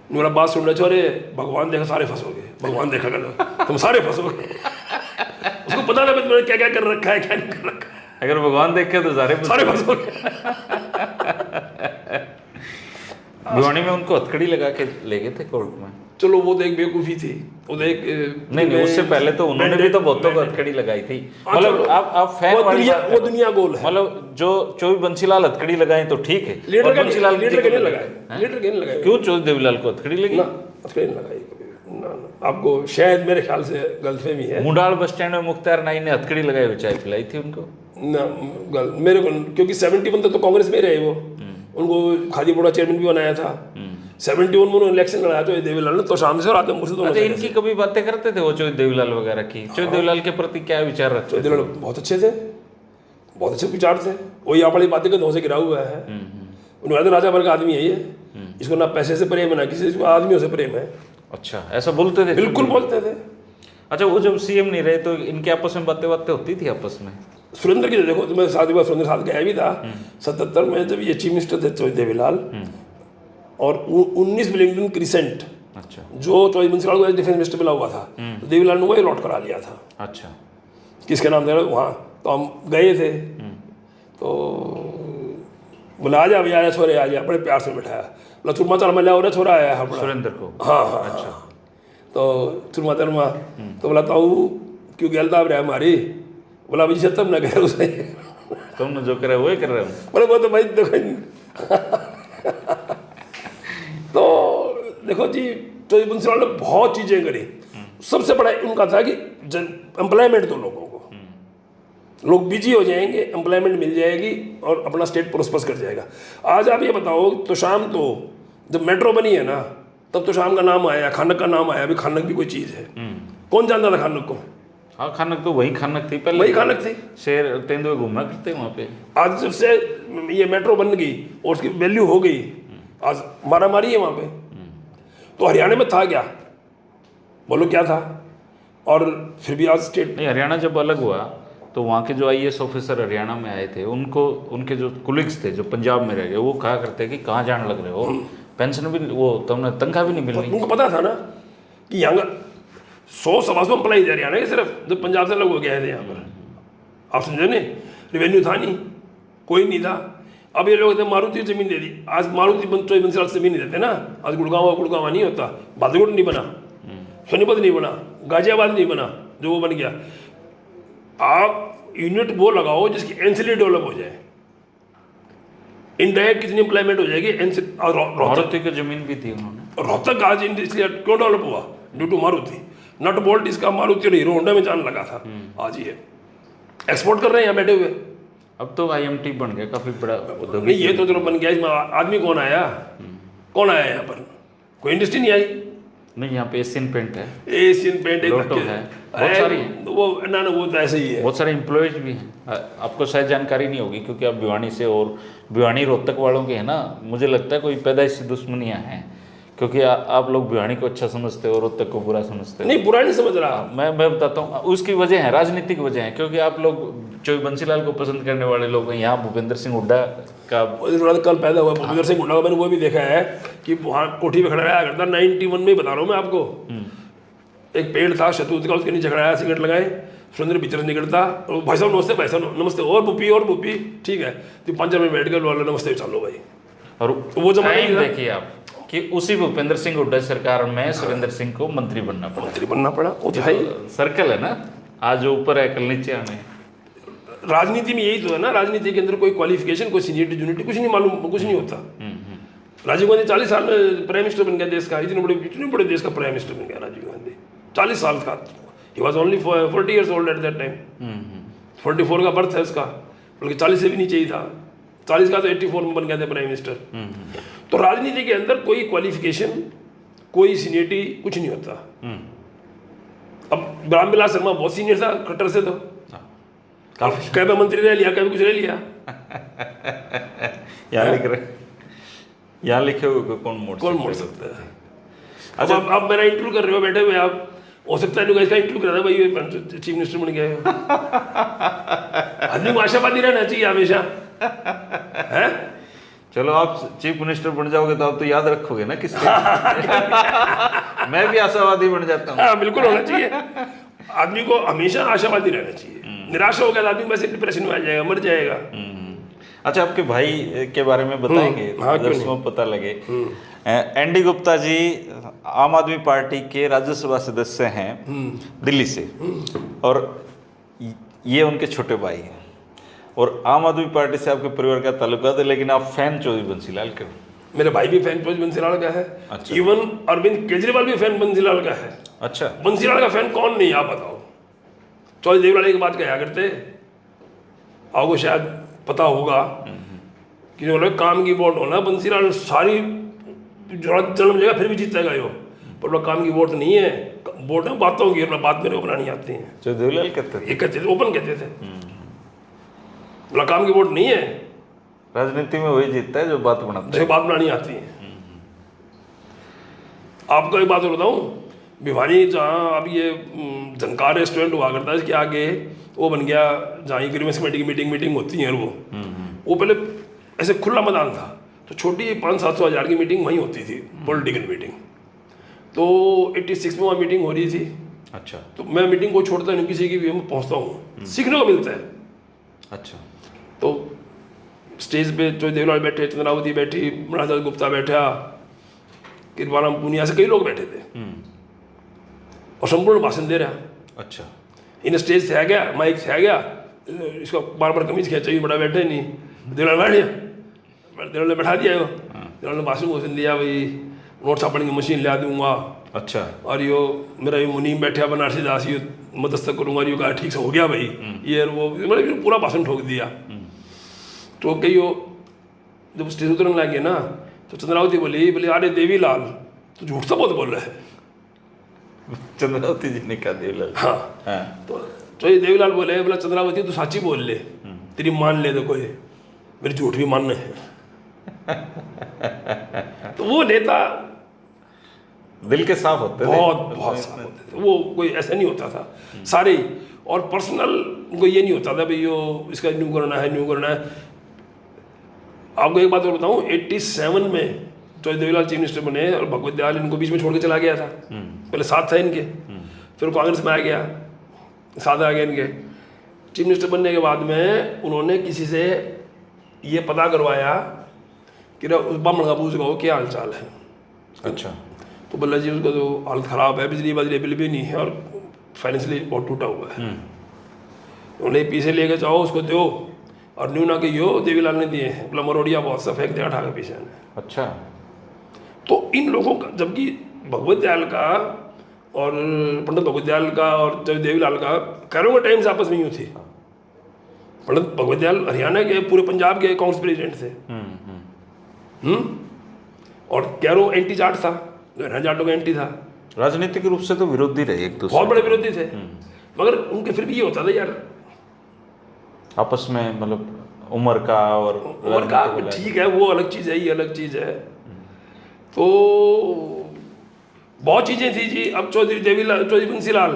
मेरा बात सुन रहे छो, अरे भगवान देखा सारे फंसोगे, भगवान देखा कर तुम सारे फंसोगे। उसको पता ना मैंने क्या क्या कर रखा है, क्या नहीं कर रखा है। अगर भगवान देखे तो सारे फंसोगे। भिवानी में उनको हथकड़ी लगा के ले गए थे कोर्ट में। चलो वो तो एक बेवकूफ़ी थी, वो तो एक नहीं, उससे पहले तो उन्होंने भी तो बहुतों को हथकड़ी लगाई थी। मतलब आप फैन वाली बात, वो दुनिया गोल है। मतलब जो चौधरी बंसीलाल हथकड़ी लगाए तो ठीक है, लीडर के नहीं लगाए। क्यों चौधरी देवीलाल को हथकड़ी लगी? हथकड़ी नहीं लगाई कभी। आपको शायद मेरे ख्याल से गलतफहमी है। मुंडाल बस स्टैंड में मुख्तार नाई ने हथकड़ी लगाई हुई चाय पिलाई थी उनको ना, मेरे को, क्योंकि 71 तक तो कांग्रेस में रहे वो, उनको खादी बोर्ड चेयरमैन भी बनाया था। 71 में उन्होंने इलेक्शन लड़ाया चौधरी देवीलाल ने, तो शाम से रात में मुझसे अच्छा, इनकी कभी बातें करते थे वो चौधरी देवीलाल वगैरह की? चौधरी देवीलाल के प्रति क्या विचार रखते? चौधरी देवीलाल बहुत अच्छे थे, बहुत अच्छे विचार थे। वही आप वाली बातें का से गिरा हुआ है। उन्होंने राजा भर का आदमी है ये, इसको ना पैसे से प्रेम है ना किसी आदमियों से प्रेम है। अच्छा, ऐसा बोलते थे? बिल्कुल बोलते थे। अच्छा, वो जब सीएम नहीं रहे तो इनके आपस में बातें होती थी आपस में? सुरेंद्र की देखो, तो मैं शादी बार सुरेंद्र साथ गया भी था 77 में, जब ये चीफ मिनिस्टर थे चौधरी देवीलाल, और 19 विलिंगटन क्रिसेंट, अच्छा, जो चौधरी बंसीलाल को डिफेंस मिनिस्टर मिला हुआ था, तो देवीलाल ने वही अलॉट करा लिया था। अच्छा, किसके नाम था वहाँ, तो हम गए थे। तो बोला आ जा भैया, आया छोरे आ जा, बड़े प्यार से बैठाया। बोला चुरमा चरमा लिया, और छोरा आया अपना सुरेंद्र को। हाँ हाँ अच्छा। तो चुरमा चरमा तो बोला ताऊ क्यों गलता रहा हमारी। बोला भाई जी तब ना करे उसे, तुमने जो करे वही कर रहे हो। बोले वो तो भाई देखो तो देखो जी, तो बंसीलाल ने बहुत चीज़ें करी। सबसे बड़ा उनका था कि एम्प्लॉयमेंट दो लोगों को, लोग बिजी हो जाएंगे, एम्प्लॉयमेंट मिल जाएगी और अपना स्टेट प्रोस्पर्स कर जाएगा। आज आप ये बताओ तो शाम तो जब मेट्रो बनी है ना, तब तो शाम का नाम आया, खानक का नाम आया। अभी खानक भी कोई चीज़ है, कौन जानता था खानक को? हाँ खानक तो वही खानक थी पहले, वही खानक थी। शेर तेंदुए घूमा करते वहाँ पे। आज जब से ये मेट्रो बन गई और उसकी वैल्यू हो गई, आज मारा मारी है वहाँ पे। तो हरियाणा में था क्या, बोलो क्या था? और फिर भी आज स्टेट नहीं, हरियाणा जब अलग हुआ तो वहाँ के जो आईएएस ऑफिसर हरियाणा में आए थे, उनको उनके जो कुलीग्स थे जो पंजाब में रह गए, वो कहा करते कि कहाँ जाने लग रहे हो, पेंशन भी वो तुमने तनख्वाह भी नहीं मिलनी। उनको पता था ना कि यहाँ का 100-125 एम्प्लॉइज है हरियाणा के सिर्फ, जो पंजाब से अलग हो गए थे यहाँ पर। आप समझे नहीं, रेवेन्यू था नहीं, कोई नहीं था। अब ये लोग कहते मारुति ज़मीन दे दी। आज मारुति बंसीलाल ज़मीन नहीं देते ना। आज गुड़गांव नहीं होता, बादलगुड़ नहीं बना, सोनीपत नहीं बना, गाजियाबाद नहीं बना, जो वो बन गया। आप यूनिट वो लगाओ जिसकी एनसीडी डेवलप हो जाए, इनडायरेक्ट कितनी एम्प्लॉयमेंट हो जाएगी। मारुति की जमीन भी थी उन्होंने। रोहतक आज इसलिए क्यों डेवलप हुआ? Due to Maruti. Nut bolt इसका मारुति और हीरो होंडा में जान लगा था। आज ये एक्सपोर्ट कर रहे हैं यहाँ बैठे हुए। अब तो आईएमटी बन गया, काफी बड़ा उद्योग। नहीं ये तो चलो बन गया, इसमें आदमी कौन आया? कौन आया यहाँ पर? कोई इंडस्ट्री नहीं आई। नहीं, यहाँ पे एशियन पेंट है, एशियन पेंट लोटो है, बहुत सारी है। वो ना वो तो ऐसे ही है। बहुत सारे एम्प्लॉयज भी हैं। आपको शायद जानकारी नहीं होगी क्योंकि आप भिवानी से, और भिवानी रोहतक वालों के हैं ना, मुझे लगता है कोई पैदाइशी दुश्मनियाँ हैं, क्योंकि आप लोग भिवानी को अच्छा समझते हो, रोहतक को बुरा समझते हो। नहीं बुरा नहीं समझ रहा मैं बताता हूँ उसकी वजह है, राजनीतिक वजह है, क्योंकि आप लोग चौधरी बंसीलाल को पसंद करने वाले लोग हैं। यहाँ भूपेंद्र सिंह हुड्डा का कल पैदा हुआ भूपेंद्र सिंह हुड्डा, मैंने वो भी देखा है कि वहाँ कोठी में खड़ा रहा करता। 91 में ही बता रहा हूँ मैं आपको। एक पेड़ था शतूत का, उसके नीचे खड़ा है, सिगरेट लगाए, सुरेंद्र पिक्चर निकलता, और भाई साहब नमस्ते, भाई साहब नमस्ते, और बुपी ठीक है, तो 5 में बैठ कर वाले नमस्ते चलो भाई। और वो जमाना देखिए आप कि उसी भूपेंद्र सिंह हुड्डा सरकार में सुरेंद्र सिंह को मंत्री बनना पड़ा। वो तो भाई सर्कल है ना, आज ऊपर है कल नीचे आने। राजनीति में यही तो है ना, राजनीति के अंदर कोई क्वालिफिकेशन, कोई सीनियरिटी जूनियरिटी कुछ नहीं मालूम, कुछ नहीं होता। राजीव गांधी 40 साल में प्राइम मिनिस्टर बन गया देश का, इतने बड़े देश का प्राइम मिनिस्टर बन गया राजीव गांधी 40 साल का। He was only 40 years old at that time. 44 का बर्थ है उसका, बल्कि 40 से भी नीचे ही था। 40 का तो 84 में बन गया था प्राइम मिनिस्टर। तो राजनीति के अंदर कोई क्वालिफिकेशन, कोई सीनियरिटी कुछ नहीं होता। अब रामविलास शर्मा बहुत सीनियर था खट्टर से, तो कभी मंत्री रह लिया, कभी कुछ रह लिया। यहाँ लिखे हुए कौन मोड़ सकता है? अच्छा अब मेरा इंटरव्यू कर रहे हो बैठे हुए आप, हो सकता है इसका इंटरव्यू करा था भाई, चीफ मिनिस्टर बन गए हो। आदमी को आशावादी रहना चाहिए हमेशा, है? चलो आप चीफ मिनिस्टर बन जाओगे तो आप तो याद रखोगे ना किसके। मैं भी आशावादी बन जाता हूँ। हाँ बिल्कुल होना चाहिए, आदमी को हमेशा आशावादी रहना चाहिए। निराशा हो गया आदमी वैसे डिप्रेशन में आ जाएगा, मर जाएगा। अच्छा, आपके भाई के बारे में बताएंगे, दर्शकों को पता लगे। एनडी गुप्ता जी आम आदमी पार्टी के राज्यसभा सदस्य हैं दिल्ली से, और ये उनके छोटे भाई हैं, और आम आदमी पार्टी से आपके परिवार का ताल्लुकात है, लेकिन आप फैन चौधरी बंसीलाल के। मेरे भाई भी फैन चौधरी बंसीलाल का है। अच्छा। इवन अरविंद केजरीवाल भी फैन बंसीलाल का है। अच्छा, बंसीलाल का फैन कौन नहीं, आप बताओ। चौधरी देवलाल की बात कहा करते, आपको शायद पता होगा कि जो काम की वोट होना, बंसीलाल सारी जन्म जगह फिर भी जीतेगा यो, पर वो काम की वोट नहीं है, वोट है बातों की, बात मेरे को बनानी आती है। चौधरी देवलाल कहते थे, ओपन कहते थे, बोला काम की वोट नहीं है। राजनीति में वही जीतता है जो बात बनाता है, बात बनानी आती है। आपको एक बात बताऊं, भिवानी जहाँ अब ये झनकार रेस्टोरेंट हुआ करता है, इसके आगे वो बन गया जहाँ ग्रीवेंस कमेटी की मीटिंग होती है, वो पहले ऐसे खुला मैदान था, तो छोटी 500-700 हज़ार की मीटिंग वहीं होती थी, पॉलिटिकल मीटिंग। तो 86 में वहाँ मीटिंग हो रही थी। अच्छा, तो मैं मीटिंग को छोड़ता नहीं, किसी की भी मैं पहुँचता हूँ, सीखने को मिलता है। अच्छा, तो स्टेज पे जो देवलाल बैठे, चंद्रावती बैठी, मृणालदास गुप्ता बैठा, कृपाराम पूनिया, से कई लोग बैठे थे और संपूर्ण भाषण दे रहा। अच्छा। इन स्टेज से आ गया, माइक से आ गया, इसको बार बार कमीज खींचा, बड़ा बैठे नहीं, देवलाल बैठ गया, देवलाल ने बैठा दिया, देवलाल ने भाषण दिया, भाई नोट छापने की मशीन ला दूंगा। अच्छा। और यो मेरा ये मुनीम बैठा बनारसी दास, ये मदद करूंगा, यो कहा ठीक से हो गया भाई, ये वो, मतलब पूरा भाषण ठोक दिया। तो कही जब स्टेज उतरने लगे ना, तो चंद्रावती बोली, बोले अरे देवीलाल तो झूठ तो बहुत बोल रहा है। चंद्रावती जी ने कहा देवलाल? हाँ। तो ये देवीलाल बोले, बोला चंद्रावती तू साची बोल ले, तेरी मान ले, देखो ये मेरी झूठ भी मानना है। तो वो नेता दिल के साफ होते थे, बहुत साफ होते थे, वो कोई ऐसा नहीं होता था सारे। और पर्सनल उनको ये नहीं होता था भाई यो इसका न्यू करना है। आपको एक बात और बताऊं, 87 में जो देवीलाल चीफ मिनिस्टर बने और भगवत दयाल इनको बीच में छोड़ के चला गया था। पहले साथ था इनके, फिर कांग्रेस में आ गया, साथ आ गया इनके। चीफ मिनिस्टर बनने के बाद में उन्होंने किसी से ये पता करवाया कि उस बामण का पूछ गो क्या हाल चाल है। अच्छा। तो बोला जी उसका तो हालत ख़राब है, बिजली बिल भी नहीं है और फाइनेंशियली बहुत टूटा हुआ है। उन्हें पीछे लेके जाओ, उसको दो, और न्यू ना कि यो देवीलाल ने दिए, बोला मरोड़िया बहुत सा फेंक दिया उठा के पीछे ने। अच्छा। तो इन लोगों का, जबकि भगवत दयाल का और पंडित भगवत दयाल का और जब देवीलाल का कैरों के टाइम से आपस में यूँ थी। पंडित भगवत दयाल हरियाणा के, पूरे पंजाब के कांग्रेस प्रेसिडेंट थे। और कैरो एंटी जाट था, हरियाणा जाटों का एंटी था। राजनीतिक रूप से तो विरोधी रहे एक दूसरे, बहुत बड़े विरोधी थे, मगर उनके फिर भी ये होता था यार आपस में, मतलब उम्र का और उम्र का ठीक है, वो अलग चीज़ है, ये अलग चीज़ है। तो बहुत चीज़ें थी जी। अब चौधरी बंसीलाल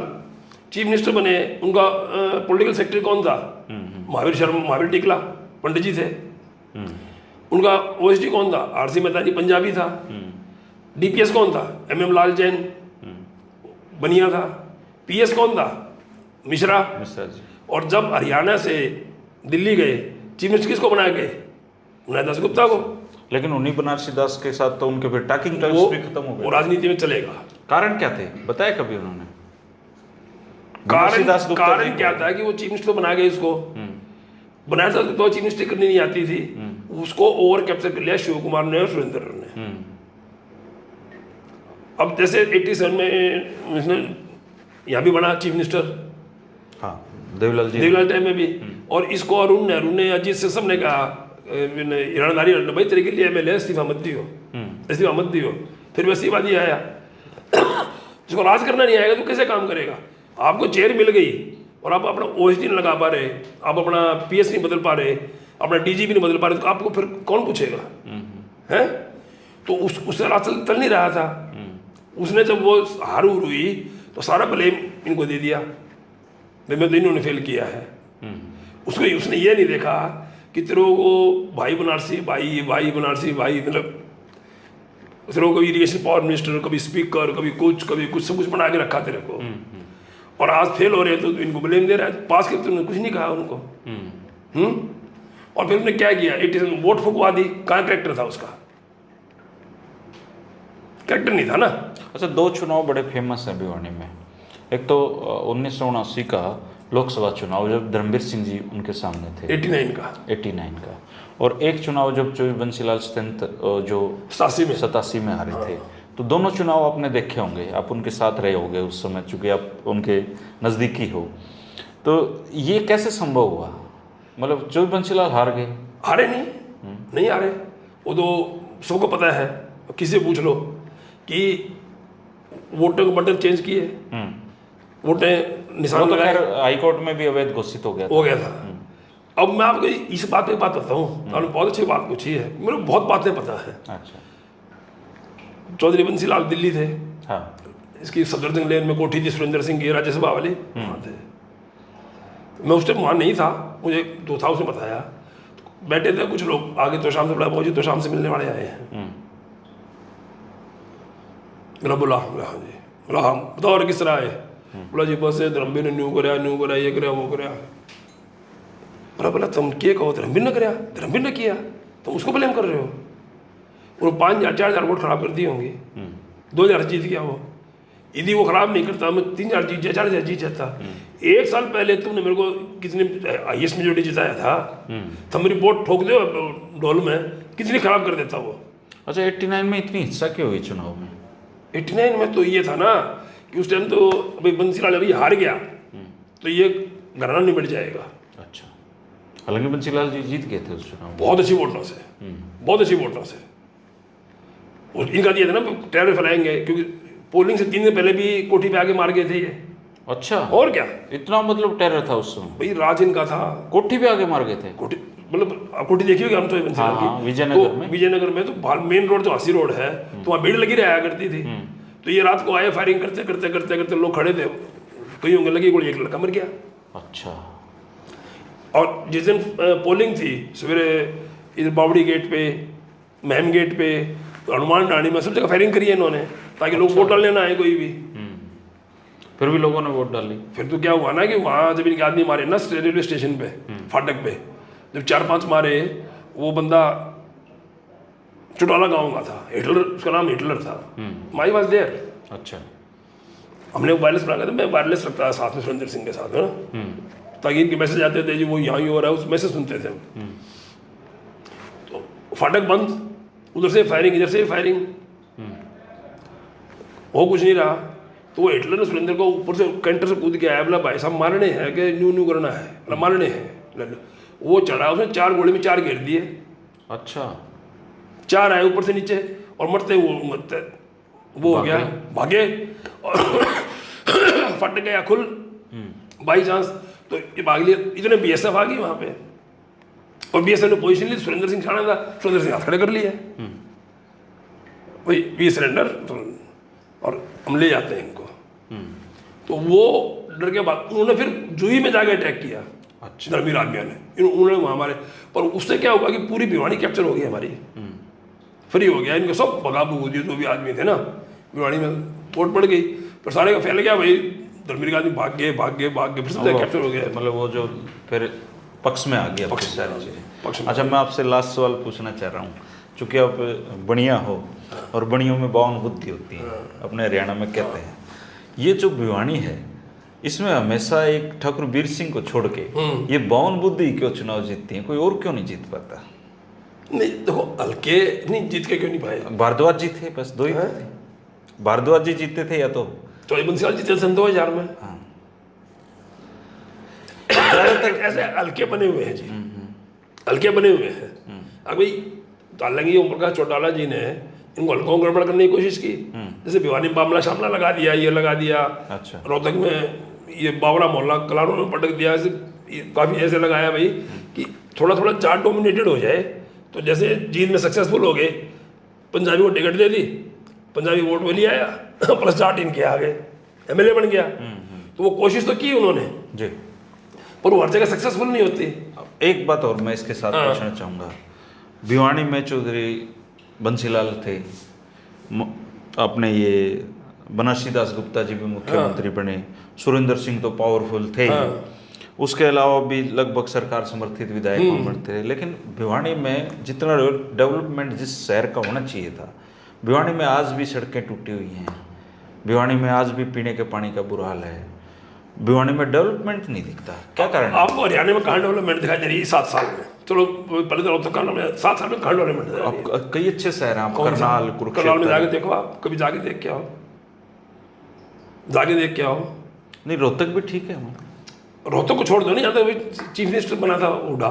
चीफ मिनिस्टर बने, उनका पॉलिटिकल सेक्रेटरी कौन था? महावीर टिकला पंडित जी थे। उनका ओएसडी कौन था? आरसी मेहता जी पंजाबी था। डीपीएस कौन था? एमएम लाल जैन बनिया था। पीएस कौन था? मिश्रा जी। और जब हरियाणा से दिल्ली गए, चीफ मिनिस्टर किसको बनाया गए? मृणालदास गुप्ता को। लेकिन उन्हीं बनारसी दास के साथ तो उनके फिर टॉकिंग टर्म्स भी खत्म हो गए। वो राजनीति में चलेगा। कारण क्या थे, बताया कभी उन्होंने? कारण क्या था कि वो चीफ मिनिस्टर बना गए, इसको बनारस दास गुप्ता चीफ मिनिस्टर करनी नहीं आती थी, उसको ओवर कैप्चर कर लिया शिव कुमार ने और सुरेंद्र ने। अब जैसे 87 में इसने यहाँ भी बना चीफ मिनिस्टर, हाँ देवीलाल टाइम में भी। और इसको अरुण ने अजीत से सबने कहा ईरानदारी भाई तेरे के लिए MLA इस्तीफा मत दियो। फिर वैसी बात ही आया जिसको राज करना नहीं आएगा तो कैसे काम करेगा? आपको चेयर मिल गई और आप अपना OSD नहीं लगा पा रहे, आप अपना PS नहीं बदल पा रहे, अपना DG भी नहीं बदल पा रहे, तो आपको फिर कौन पूछेगा? है तो उससे राज चल नहीं रहा था। उसने जब वो हार हुई तो सारा ब्लेम इनको दे दिया, मैं तो इन्होंने फेल किया है। उसने ये नहीं देखा कि तेरे को भाई बनारसी भाई बनारसी भाई, मतलब तेरे को कभी इरीगेशन पावर मिनिस्टर, कभी स्पीकर, कभी कुछ सब कुछ बना के रखा तेरे को, और आज फेल हो रहे तो इनको ब्लेम दे रहा है। पास करते उन्होंने कुछ नहीं कहा उनको। और फिर उन्होंने क्या किया? 87 वोट फुकवा दी। कहाँ कैरेक्टर था उसका? कैरेक्टर नहीं था ना। अच्छा, दो चुनाव बड़े फेमस हैं भिवानी में। एक तो 1979 का लोकसभा चुनाव जब धर्मवीर सिंह जी उनके सामने थे, 89 का, और एक चुनाव जब चौधरी बंसीलाल जो 87 में हारे थे। तो दोनों चुनाव आपने देखे होंगे, आप उनके साथ रहे होंगे उस समय, चूँकि आप उनके नज़दीकी हो। तो ये कैसे संभव हुआ? मतलब चौधरी बंसीलाल हारे नहीं हारे, वो तो सबको पता है, किसी से पूछ लो कि वोटों के बटन चेंज किए, वोटें निशान तो खैर हाई कोर्ट में भी अवैध घोषित हो गया था। अब मैं आपको इस बात पे बात करता हूँ, आपने बहुत अच्छी बात पूछी है, मेरे को बहुत बातें पता है। अच्छा। चौधरी बंसीलाल दिल्ली थे, हाँ। इसकी सफदरजंग लेन में कोठी थी सुरेंद्र सिंह की, राज्यसभा वाली, वहाँ थे। मैं उस टाइम वहाँ नहीं था, मुझे तो था, उसने बताया। बैठे थे कुछ लोग आगे, तो शाम से बोला बहुत जी तो शाम से मिलने वाले आए हैं। मेरा बोला हाँ जी, बोला हाँ बताओ और किस तरह आए? बोला जी बस धर्मवीर ने न्यू कराया ये कराया वो कराया। बोला तुम के कहो धर्मवीर ने कराया, धर्मवीर ने किया, तुम उसको ब्लेम कर रहे हो। वो 5,000 4,000 वोट खराब कर दिए होंगे, 2,000 जीत गया वो। यदि वो खराब नहीं करता मैं 3,000 जीत जाता, 4,000 जीत जाता। 1 साल पहले तुमने मेरे को कितने हाईएस्ट मेजोरिटी जिताया था, तुम मेरी वोट ठोक दो ढोल में, कितनी खराब कर देता वो। अच्छा 89 में इतनी हिस्सा क्यों हुई चुनाव में? 89 में तो ये था ना कि उस टाइम तो अभी बंसीलाल अभी हार गया तो ये घराना निबट जाएगा। अच्छा, हालांकि बंसीलाल जी जीत गए थे उस चुनाव में बहुत अच्छी वोटों से, बहुत अच्छी वोटों से। और इनका दिया था ना टेरर फैलाएंगे, क्योंकि पोलिंग से 3 दिन पहले भी कोठी पे आके मार गए थे ये। अच्छा, और क्या, इतना मतलब टेरर था उस समय? भाई राज इनका था, कोठी पे आके मार गए थे। कोठी मतलब कोठी देखी होगी हम तो बंसीलाल हाँ, की। विजयनगर तो में। विजयनगर में तो मेन रोड जो हंसी रोड है तो वहाँ भीड़ लगी रहा करती थी। तो ये रात को आए फायरिंग करते करते करते करते लोग खड़े थे, कहीं होंगे लगी गोली, एक लड़का मर गया। अच्छा, और जिस दिन पोलिंग थी सवेरे इधर बावड़ी गेट पे, महम गेट पे, हनुमान डाणी में, सब जगह फायरिंग करी है इन्होंने ताकि लोग वोट डालने ना आए कोई भी। फिर भी लोगों ने वोट डाली। फिर तो क्या हुआ ना कि वहाँ जब इनके आदमी मारे ना रेलवे स्टेशन पे, फाटक पे, जब 4-5 मारे, वो बंदा चौटाला गाँव का था, हिटलर, उसका नाम हिटलर था। माई वॉज देयर। अच्छा, हमने वायरलेस बना था, मैं वायरलेस रखता था साथ में सुरेंद्र सिंह के साथ है ना, ताकि इनके मैसेज आते थे जी वो यहाँ ही हो रहा है, उस मैसेज सुनते थे हम। तो फाटक बंद, उधर से फायरिंग, इधर से फायरिंग, वो कुछ नहीं रहा। तो वो हिटलर ने सुरेंद्र को ऊपर से कैंटर से कूद के आया, बोला भाई साहब मारने हैं कि न्यू न्यू करना है, बोला मारने हैं। वो चढ़ा, उसने 4 गोली में 4 घेर दिए। अच्छा, 4 आए ऊपर से नीचे और मरते वो हो गया, भागे और फट गया खुल बाई चांस। तो ये भाग लिया, इतने बीएसएफ आ गई वहाँ पे, और बीएसएफ ने पोजीशन ली, सुरेंद्र सिंह खाना था, सुरेंद्र सिंह हाथ खड़े कर लिए भाई वी सरेंडर, और हम ले जाते हैं इनको। तो वो डर के बाद उन्होंने फिर जुही में जाके अटैक किया। अच्छा, धर्मवीर आदमियों ने, उन्होंने वहाँ हमारे, पर उससे क्या हुआ कि पूरी भिवानी कैप्चर हो गई हमारी, फ्री हो गया, इनको सब भगा भूग दिए जो भी आदमी थे ना भिवानी में, वोट पड़ गई, पर सारे का फैल गया भाई, धर्मवीर का आदमी भाग गए, फिर सब कैप्चर हो गया। मतलब वो जो फिर पक्ष में आ गया पक्ष सारी चीज़ें। अच्छा, मैं आपसे लास्ट सवाल पूछना चाह रहा हूँ, चूँकि आप बनिया हो और बनियों में 52 बुद्धि होती है, अपने हरियाणा में कहते हैं, ये जो भिवानी है इसमें हमेशा एक ठाकुर वीर सिंह को छोड़ के ये 52 बुद्धि क्यों चुनाव जीतती हैं, कोई और क्यों नहीं जीत पाता? नहीं देखो, हल्के नहीं जीत के क्यों नहीं पाए? भारद्वाज जी थे, बस 2 ही थे, भारद्वाज जी जीते थे, या तो चौधरी बंसीलाल जीते सन 2000 में। हाँ, ऐसे हल्के बने हुए हैं जी, हल्के बने हुए हैं। अब भाई हालांकि ओम प्रकाश चौटाला जी ने इनको हल्कों गड़बड़ करने की कोशिश की, जैसे भिवानी में मामला शामला लगा दिया, ये लगा दिया। अच्छा, रोहतक में ये बावड़ा मोहल्ला कलारों में पटक दिया, ऐसे काफ़ी ऐसे लगाया भाई कि थोड़ा थोड़ा चार्ट डोमिनेटेड हो जाए। तो जैसे जींद में सक्सेसफुल हो गए, पंजाबी को टिकट दे दी, पंजाबी वोट में ले आया, प्लस चार्ट इनके आ गए, एमएलए बन गया। तो वो कोशिश तो की उन्होंने जी, पर वो हर जगह सक्सेसफुल नहीं होती। एक बात और मैं इसके साथ पूछना चाहूँगा, भिवानी में चौधरी बंसीलाल थे, अपने ये बनारसी दास गुप्ता जी भी मुख्यमंत्री बने, सुरेंद्र सिंह तो पावरफुल थे, उसके अलावा भी लगभग सरकार समर्थित विधायक बनते थे, लेकिन भिवानी में जितना डेवलपमेंट जिस शहर का होना चाहिए था, भिवानी में आज भी सड़कें टूटी हुई हैं, भिवानी में आज भी पीने के पानी का बुरा हाल है, भिवानी में डेवलपमेंट नहीं दिखता, क्या कारण? आपको हरियाणा में कहाँ डेवलपमेंट दिखाई दे रही है 7 साल में? चलो पहले तो रोहतक में 7 साल में कहाँ डेवलपमेंट दे रही है? आप कई अच्छे शहर हैं, आप करनाल, करनाल में कुरुक्षेत्र जाके देखो, आप कभी जाके देख के आओ, जाके देख के आओ। नहीं, रोहतक भी ठीक है, रोहतक को छोड़ दो, नहीं आता चीफ मिनिस्टर बना था हुड्डा,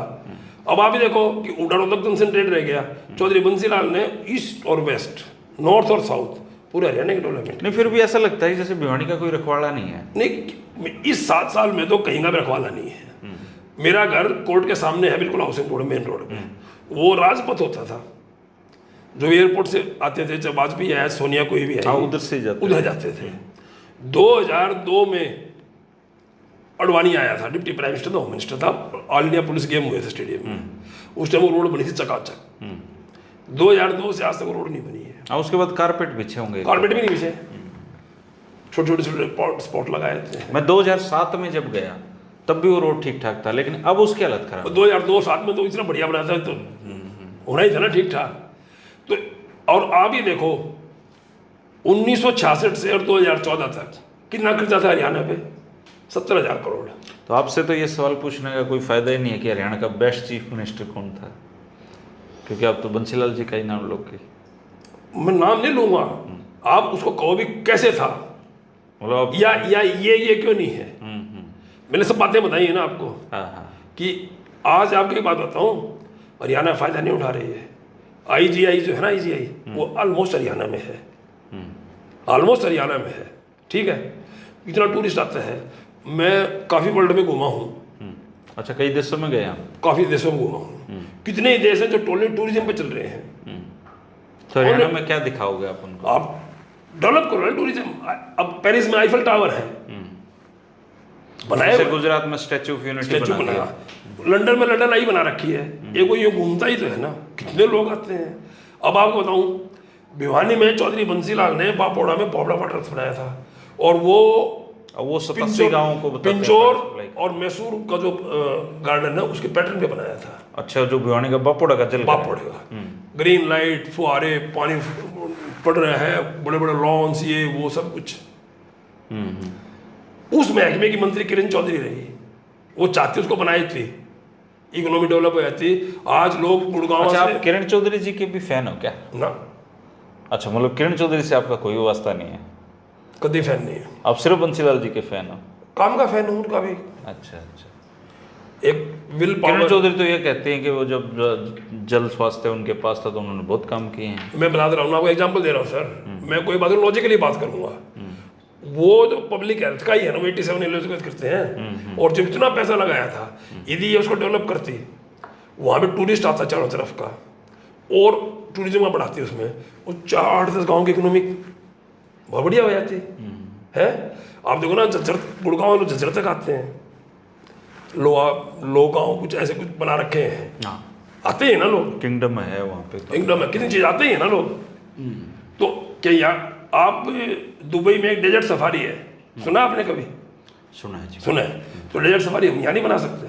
अब आप ही देखो कि हुड्डा रोहतक कंसंट्रेट रह गया। चौधरी बंसीलाल ने ईस्ट और वेस्ट, नॉर्थ और साउथ, पूरे हरियाणा की डेवलपमेंट। नहीं, फिर भी ऐसा लगता है जैसे भिवानी का कोई रखवाड़ा नहीं है। नहीं, इस 7 साल में तो कहीं का भी रखवाला नहीं है। मेरा घर कोर्ट के सामने है, बिल्कुल हाउसिंग बोर्ड मेन रोड पे, वो राजपथ होता था, जो एयरपोर्ट से आते थे, जब वाजपेयी आया, सोनिया कोई भी आया, उधर से उधर जाते थे। 2002 में अडवाणी आया था, डिप्टी प्राइम मिनिस्टर था, होम मिनिस्टर था, ऑल इंडिया पुलिस गेम हुए थे स्टेडियम में, उस टाइम वो रोड बनी थी चकाचक। 2002 से आज तक रोड नहीं बनी है। उसके बाद कारपेट बिछे होंगे? कारपेट भी नहीं बिछे, छोटे छोटे स्पॉट लगाए थे। मैं 2007 में जब गया तब भी वो रोड ठीक ठाक था, लेकिन अब उसकी हालत खराब है। 2002-7 में तो इतना बढ़िया बनाया था, तो होना ही था ना ठीक ठाक। तो और आप ही देखो 1966 से और 2014 तक कितना खर्चा था हरियाणा पे, 70,000 करोड़। तो आपसे तो ये सवाल पूछने का कोई फायदा ही नहीं है कि हरियाणा का बेस्ट चीफ मिनिस्टर कौन था, क्योंकि आप तो बंसीलाल जी का ही नाम लोग के। मैं नाम नहीं लूंगा, आप उसको कहो भी कैसे था, मतलब या ये क्यों नहीं है। मैंने सब बातें बताई है ना आपको, हाँ, कि आज आपको एक बात बताऊं, हरियाणा फायदा नहीं उठा रही है। IGI जो है ना, IGI वो ऑलमोस्ट हरियाणा में है, ऑलमोस्ट हरियाणा में है, ठीक है। इतना टूरिस्ट आता है, मैं काफ़ी वर्ल्ड में घूमा हूँ, अच्छा, कई देशों में गए आप? काफ़ी देशों में घूमा हूँ। कितने ही देश हैं जो टूरिज्म पे चल रहे हैं। तो हरियाणा में क्या दिखाओगे आप उनको? आप डेवलप करो ना टूरिज्म। अब पेरिस में आईफल टावर है, बनाए जैसे गुजरात में स्टैचू ऑफ यूनिटी स्टैचू बना बनाया, दिया। लंदन में लंदन आई बना रखी है, एक वो ये घूमता ही तो है ना, कितने लोग आते हैं। अब आपको बताऊं, भिवानी में चौधरी बंसीलाल ने बापोड़ा में पोपड़ा वाटर बनाया था, और वो 87 गाँवों को बताते हैं पिंचोर like। और मैसूर का जो गार्डन है उसके पैटर्न पे बनाया था, अच्छा, जो भिवानी का बापोड़ा का जल बापोड़े का। ग्रीन लाइट, फुहारे, पानी पड़ रहा है, बड़े बड़े लॉन्स, ये वो सब कुछ। उस महकमे की मंत्री किरण चौधरी रही, वो चाहती उसको बनाई थी, इकोनॉमी डेवलप हो जाती। आज लोग गुड़गांव अच्छा, से आप किरण चौधरी जी के भी फैन हो क्या? ना, अच्छा, मतलब किरण चौधरी से आपका कोई वास्ता नहीं है? कभी फैन नहीं है, आप सिर्फ बंसीलाल जी के फैन हो? काम का फैन हूँ उनका भी। अच्छा अच्छा। एक विल किरण पावर। चौधरी तो ये कहते हैं कि वो जब जल स्वास्थ्य उनके पास था तो उन्होंने बहुत काम किए हैं। मैं बता रहा हूँ, मैं आपको एग्जांपल दे रहा हूँ सर, मैं कोई बात लॉजिकली बात करूंगा। वो जो पब्लिक हेल्थ का ही है ना, 87 एलिजिबल करते हैं, और जो इतना पैसा लगाया था, यदि ये उसको डेवलप करती, वहाँ पे टूरिस्ट आता चारों तरफ का, और टूरिज्म का बढ़ाती उसमें, वो 4-10 गाँव की इकोनॉमिक बहुत बढ़िया हो जाती है। आप देखो ना, झज्जर, गुड़गांव लोग झज्जर तक आते हैं, लोग गाँव कुछ ऐसे कुछ बना रखे हैं, हाँ, आते हैं ना लोग, किंगडम है वहाँ पे तो। किंगडम है, कितनी चीज आते हैं ना लोग। तो क्या यार, आप दुबई में एक डेजर्ट सफारी है, सुना आपने कभी? सुना है जी। सुना है। तो डेजर्ट सफारी हम यहाँ नहीं बना सकते,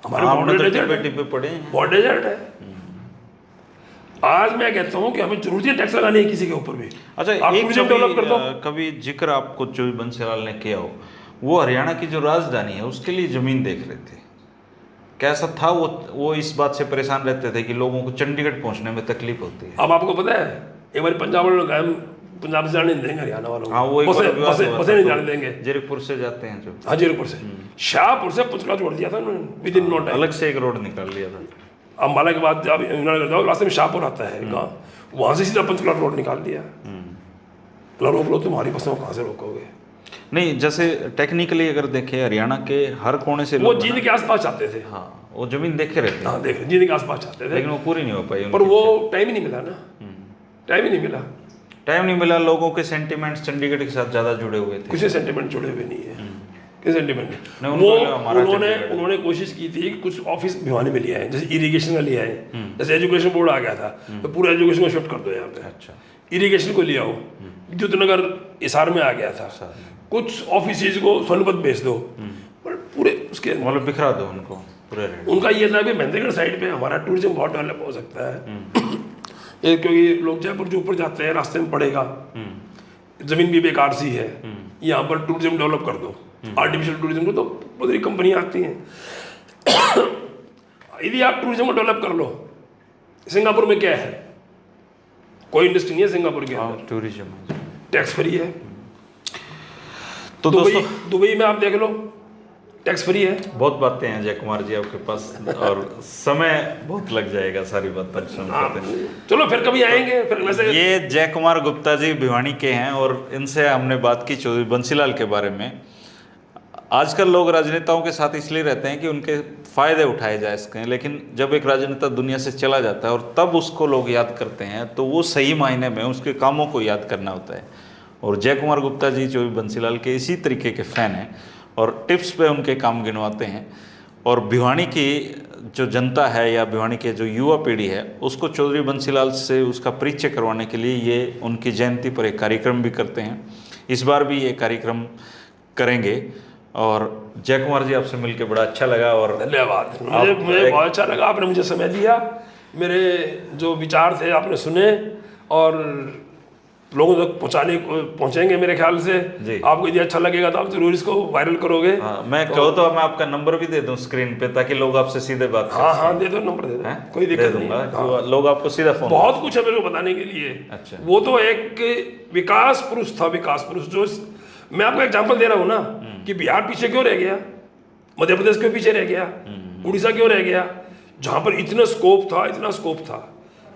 हमारे बॉर्डर डेजर्ट पे पड़े हैं। बहुत डेजर्ट है। आज मैं कहता हूँ कि हमें जरूरत है टैक्स लगाने की किसी के ऊपर भी। अच्छा, आप एक टूरिज्म डेवलप कर दो। कभी जिक्र आपको जो बंसीलाल ने किया हो, वो हरियाणा की जो राजधानी है उसके लिए जमीन देख रहे थे, कैसा था? वो इस बात से परेशान रहते थे कि लोगों को चंडीगढ़ पहुंचने में तकलीफ होती है। अब आपको पता है, एक बार पंजाब वालों ने कहा पंजाब से जाने नहीं देंगे हरियाणा वालों हाँ, वो एक बार विवाद हुआ था, बसें नहीं जाने देंगे। जीरकपुर से जाते हैं जो। हाँ, जीरकपुर से शाहपुर से पंचकुला छोड़ दिया था उन्होंने, विद इन नो टाइम। अलग से एक रोड निकाल लिया था। अम्बाला के बाद जब यमुनानगर जाओ, रास्ते में शाहपुर आता है गाँव, वहाँ से सीधा पंचकुला रोड निकाल दिया। रोक लो, तुम्हारी बसों कहाँ से रोकोगे? नहीं, जैसे टेक्निकली अगर देखें, हरियाणा के हर कोने से वो लोग जींद के आसपास चाहते थे। हाँ, वो जमीन देखे रहते हैं, हाँ, देख, जींद के आसपास चाहते थे, लेकिन वो पूरी नहीं हो पाई पर उनकी। वो टाइम ही नहीं मिला ना, टाइम ही नहीं मिला। टाइम नहीं मिला, लोगों के सेंटिमेंट्स चंडीगढ़ के साथ ज़्यादा जुड़े हुए थे। किसी सेंटिमेंट जुड़े हुए नहीं है, किसी सेंटिमेंट नहीं, वो उनको हमारा चंडीगढ़। उन्होंने कोशिश की थी कि कुछ ऑफिस भिवानी में लिया है, जैसे इरिगेशन का लिया है, जैसे एजुकेशन बोर्ड आ गया था, तो पूरा एजुकेशन को शिफ्ट कर दो यहाँ पे। अच्छा, इरिगेशन को लिया हो, विद्युतनगर हिसार में आ गया था, कुछ ऑफिस को सोनीपत भेज दो, पर पूरे उसके मतलब बिखरा दो उनको पूरे रेट। उनका ये था कि महेंद्रगढ़ साइड पे हमारा टूरिज्म बहुत डेवलप हो सकता है। ये क्योंकि लोग जयपुर जो ऊपर जाते हैं, रास्ते में पड़ेगा, जमीन भी बेकार सी है, यहाँ पर टूरिज्म डेवलप कर दो, आर्टिफिशियल टूरिज्म को, तो बहुत सारी कंपनी आती हैं। यदि आप टूरिज्म को डेवलप कर लो, सिंगापुर में क्या है, कोई इंडस्ट्री नहीं है सिंगापुर के अंदर, टूरिज्म टैक्स फ्री है। तो दोस्तों, दुबई में आप देख लो, टैक्स फ्री है। बहुत बातें हैं जय कुमार जी आपके पास, और समय बहुत लग जाएगा सारी बात तक सुनते। चलो फिर कभी आएंगे फिर। वैसे ये जय कुमार गुप्ता जी भिवानी के हैं, और इनसे हमने बात की चौधरी बंसीलाल के बारे में। आजकल लोग राजनेताओं के साथ इसलिए रहते हैं कि उनके फ़ायदे उठाए जा सकें, लेकिन जब एक राजनेता दुनिया से चला जाता है और तब उसको लोग याद करते हैं, तो वो सही मायने में उसके कामों को याद करना होता है। और जय कुमार गुप्ता जी चौधरी बंसीलाल के इसी तरीके के फ़ैन हैं, और टिप्स पे उनके काम गिनवाते हैं। और भिवानी की जो जनता है या भिवानी के जो युवा पीढ़ी है, उसको चौधरी बंसीलाल से उसका परिचय करवाने के लिए ये उनकी जयंती पर एक कार्यक्रम भी करते हैं। इस बार भी ये कार्यक्रम करेंगे, और जय कुमार जी, आपसे मिलकर बड़ा अच्छा लगा। और धन्यवाद, मुझे बहुत अच्छा लगा, आपने मुझे समय दिया, मेरे जो विचार थे आपने सुने और लोगों तक पहुंचेंगे मेरे ख्याल से। जी। आपको यदि अच्छा लगेगा तो आप जरूर इसको वायरल करोगे। हाँ, मैं कहूँ तो मैं आपका नंबर भी दे दूं स्क्रीन पे, ताकि लोग आपसे सीधे बात कर हाँ हाँ, दे दो नंबर, दे दो, हैं? कोई दे दिक्कत नहीं दूंगा है। तो लोग आपको सीधा फोन। बहुत कुछ है मेरे को बताने के लिए। अच्छा। वो तो एक विकास पुरुष था, विकास पुरुष जो मैं आपको एग्जांपल दे रहा हूँ ना कि बिहार पीछे क्यों रह गया, मध्य प्रदेश क्यों पीछे रह गया, उड़ीसा क्यों रह गया, जहाँ पर इतना स्कोप था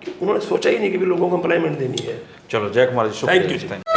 कि उन्होंने सोचा ही नहीं कि भी लोगों को एम्प्लॉयमेंट देनी है। चलो, जय कुमार जी, थैंक यू शुक्रिया। जी।